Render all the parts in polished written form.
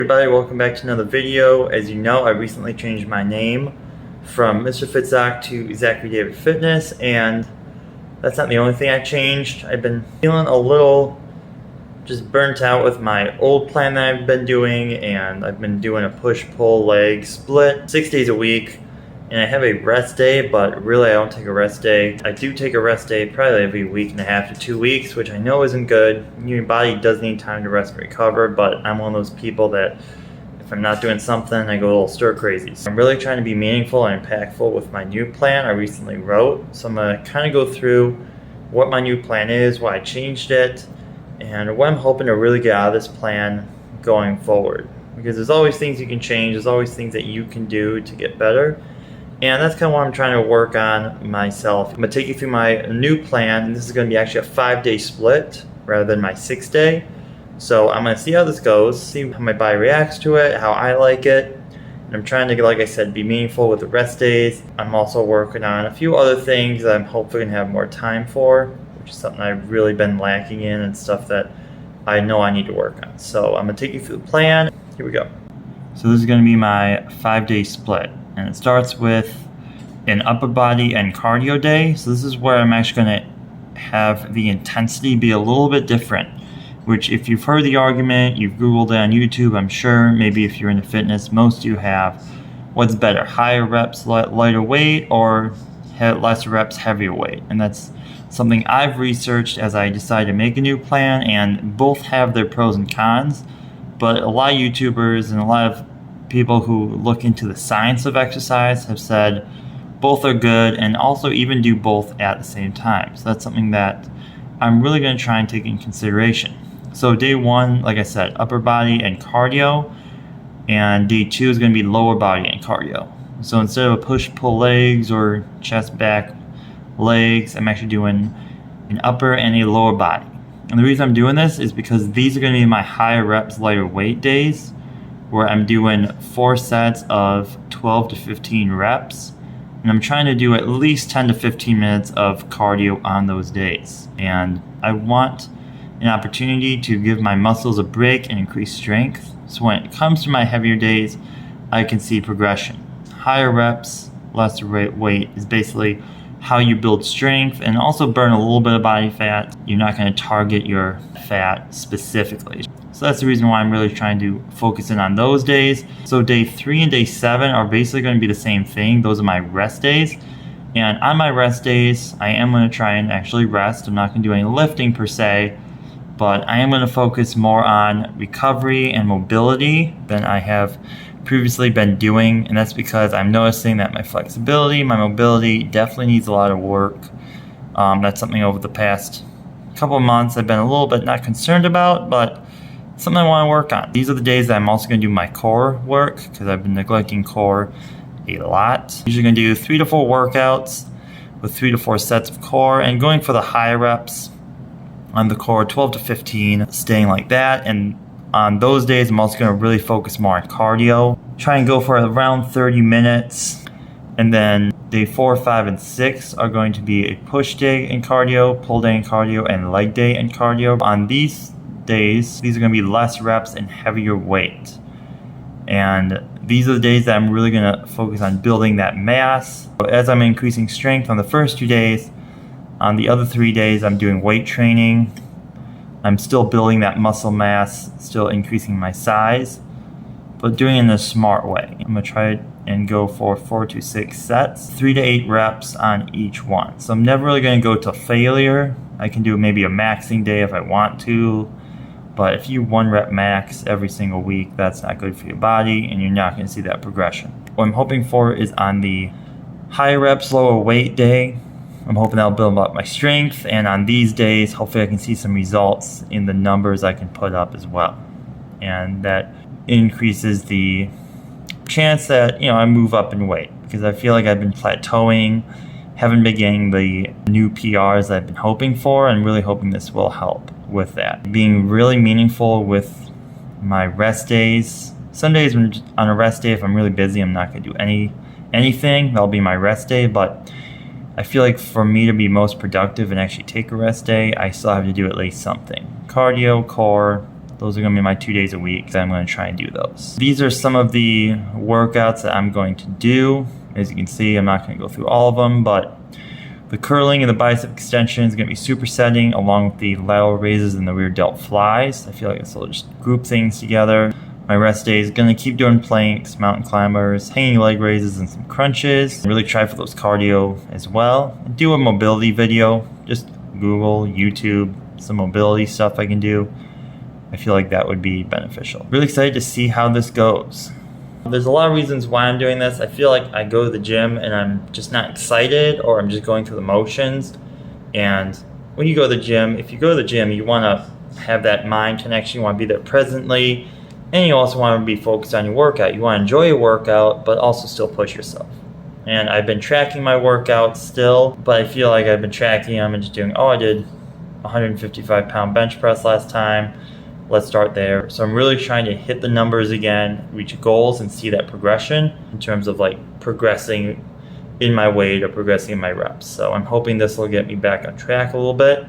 Everybody, welcome back to another video. As you know, I recently changed my name from Mr. Fitsock to Zachary David Fitness, and that's not the only thing I changed. I've been feeling a little just burnt out with my old plan that I've been doing, and I've been doing a push-pull leg split 6 days a week, and I have a rest day, but really I don't take a rest day. I do take a rest day probably every week and a half to 2 weeks, which I know isn't good. Your body does need time to rest and recover, but I'm one of those people that if I'm not doing something, I go a little stir crazy. So I'm really trying to be meaningful and impactful with my new plan I recently wrote. So I'm gonna kind of go through what my new plan is, why I changed it, and what I'm hoping to really get out of this plan going forward. Because there's always things you can change, there's always things that you can do to get better. And that's kind of what I'm trying to work on myself. I'm going to take you through my new plan, and this is going to be actually a 5-day split rather than my 6-day. So I'm going to see how this goes, see how my body reacts to it, how I like it. And I'm trying to, like I said, be meaningful with the rest days. I'm also working on a few other things that I'm hopefully going to have more time for, which is something I've really been lacking in and stuff that I know I need to work on. So I'm going to take you through the plan. Here we go. So this is going to be my 5-day split. And it starts with an upper body and cardio day. So this is where I'm actually going to have the intensity be a little bit different, which if you've heard the argument, you've Googled it on YouTube, I'm sure, maybe if you're into fitness, most of you have, what's better, higher reps, lighter weight, or less reps, heavier weight? And that's something I've researched as I decided to make a new plan, and both have their pros and cons. But a lot of YouTubers and a lot of people who look into the science of exercise have said both are good, and also even do both at the same time. So that's something that I'm really going to try and take in consideration. So day 1, like I said, upper body and cardio, and day 2 is going to be lower body and cardio. So instead of a push-pull legs or chest back legs, I'm actually doing an upper and a lower body. And the reason I'm doing this is because these are going to be my higher reps, lighter weight days, where I'm doing 4 sets of 12 to 15 reps. And I'm trying to do at least 10 to 15 minutes of cardio on those days. And I want an opportunity to give my muscles a break and increase strength. So when it comes to my heavier days, I can see progression. Higher reps, lesser weight is basically how you build strength and also burn a little bit of body fat. You're not going to target your fat specifically. So that's the reason why I'm really trying to focus in on those days. So day 3 and day 7 are basically going to be the same thing. Those are my rest days. And on my rest days, I am going to try and actually rest. I'm not going to do any lifting per se, but I am going to focus more on recovery and mobility than I have previously been doing. And that's because I'm noticing that my flexibility, my mobility definitely needs a lot of work. That's something over the past couple of months I've been a little bit not concerned about, but something I want to work on. These are the days that I'm also going to do my core work, because I've been neglecting core a lot. Usually going to do 3 to 4 workouts with 3 to 4 sets of core, and going for the higher reps on the core, 12 to 15, staying like that. And on those days, I'm also going to really focus more on cardio. Try and go for around 30 minutes. And then day 4, 5, and 6 are going to be a push day in cardio, pull day in cardio, and leg day in cardio. On these days, these are going to be less reps and heavier weight. And these are the days that I'm really going to focus on building that mass. As I'm increasing strength on the first 2 days, on the other 3 days, I'm doing weight training. I'm still building that muscle mass, still increasing my size, but doing it in a smart way. I'm going to try and go for 4 to 6 sets, 3 to 8 reps on each one. So I'm never really going to go to failure. I can do maybe a maxing day if I want to, but if you 1 rep max every single week, that's not good for your body, and you're not going to see that progression. What I'm hoping for is on the higher reps, lower weight day, I'm hoping that'll build up my strength, and on these days, hopefully I can see some results in the numbers I can put up as well. And that increases the chance that, I move up in weight, because I feel like I've been plateauing, haven't been getting the new PRs I've been hoping for, and really hoping this will help with that. Being really meaningful with my rest days. Some days on a rest day, if I'm really busy, I'm not going to do anything. That'll be my rest day, but I feel like for me to be most productive and actually take a rest day, I still have to do at least something. Cardio, core, those are gonna be my 2 days a week. I'm gonna try and do those. These are some of the workouts that I'm going to do. As you can see, I'm not gonna go through all of them, but the curling and the bicep extension is gonna be supersetting, along with the lateral raises and the rear delt flies. I feel like this will just group things together. My rest day is gonna keep doing planks, mountain climbers, hanging leg raises, and some crunches. Really try for those cardio as well. Do a mobility video, just Google, YouTube, some mobility stuff I can do. I feel like that would be beneficial. Really excited to see how this goes. There's a lot of reasons why I'm doing this. I feel like I go to the gym and I'm just not excited, or I'm just going through the motions. And when you go to the gym, if you go to the gym, you wanna have that mind connection, you wanna be there presently, and you also wanna be focused on your workout. You wanna enjoy your workout, but also still push yourself. And I've been tracking my workouts still, but I feel like I've been tracking them and just doing, oh, I did 155-pound bench press last time. Let's start there. So I'm really trying to hit the numbers again, reach goals, and see that progression in terms of like progressing in my weight or progressing in my reps. So I'm hoping this will get me back on track a little bit.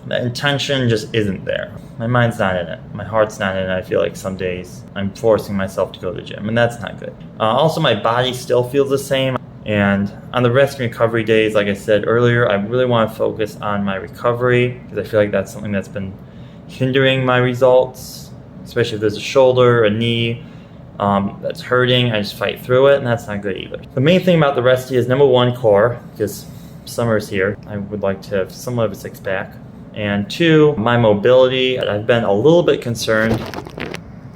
The intention just isn't there. My mind's not in it. My heart's not in it. I feel like some days I'm forcing myself to go to the gym, and that's not good. Also, my body still feels the same. And on the rest and recovery days, like I said earlier, I really want to focus on my recovery, because I feel like that's something that's been hindering my results, especially if there's a shoulder, a knee that's hurting. I just fight through it, and that's not good either. The main thing about the rest is, number one, core, because summer's here. I would like to have somewhat of a six-pack. And two, my mobility. I've been a little bit concerned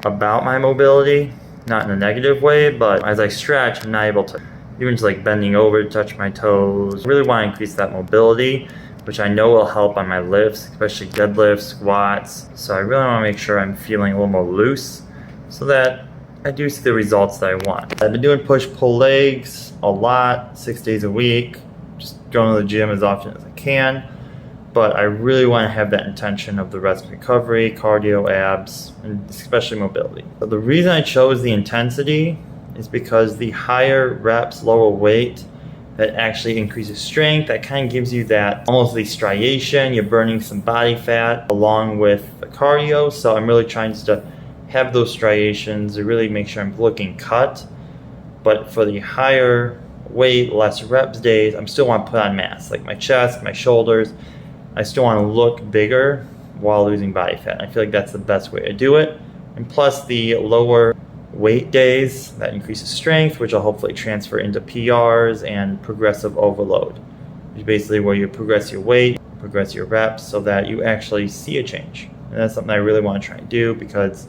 about my mobility, not in a negative way, but as I stretch, I'm not able to, even just like bending over to touch my toes. I really want to increase that mobility, which I know will help on my lifts, especially deadlifts, squats. So I really want to make sure I'm feeling a little more loose so that I do see the results that I want. I've been doing push-pull legs a lot, 6 days a week, just going to the gym as often as I can. But I really want to have that intention of the rest and recovery, cardio, abs, and especially mobility. But the reason I chose the intensity is because the higher reps, lower weight, that actually increases strength. That kind of gives you that almost the striation. You're burning some body fat along with the cardio. So I'm really trying to have those striations to really make sure I'm looking cut. But for the higher weight, less reps days, I still want to put on mass, like my chest, my shoulders. I still want to look bigger while losing body fat. I feel like that's the best way to do it. And plus the lower weight days, that increases strength, which will hopefully transfer into PRs and progressive overload, which is basically where you progress your weight, progress your reps, so that you actually see a change. And that's something I really want to try and do, because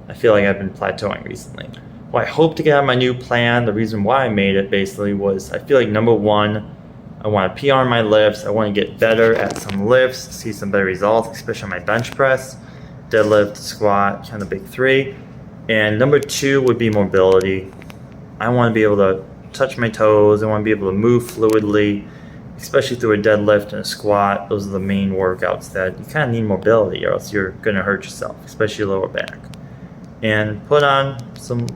I feel like I've been plateauing recently. What I hope to get out of my new plan, the reason why I made it basically was, I feel like number one, I want to PR on my lifts. I want to get better at some lifts, see some better results, especially on my bench press, deadlift, squat, kind of the big three. And number two would be mobility. I want to be able to touch my toes. I want to be able to move fluidly, especially through a deadlift and a squat. Those are the main workouts that you kind of need mobility, or else you're going to hurt yourself, especially your lower back. And put on some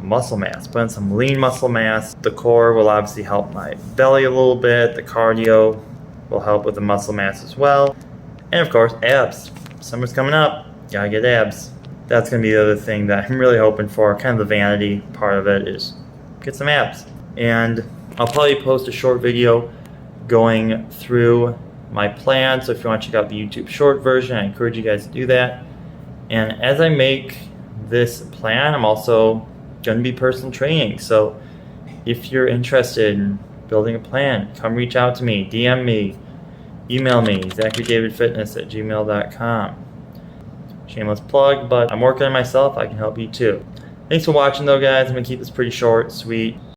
muscle mass, put on some lean muscle mass. The core will obviously help my belly a little bit. The cardio will help with the muscle mass as well. And of course, abs. Summer's coming up, gotta get abs. That's gonna be the other thing that I'm really hoping for. Kind of the vanity part of it is get some abs. And I'll probably post a short video going through my plan. So if you want to check out the YouTube short version, I encourage you guys to do that. And as I make this plan, I'm also going to be personal training. So if you're interested in building a plan, come reach out to me, DM me, email me, ZacharyDavidFitness@gmail.com. Shameless plug, but I'm working on myself. I can help you too. Thanks for watching though, guys. I'm going to keep this pretty short, sweet.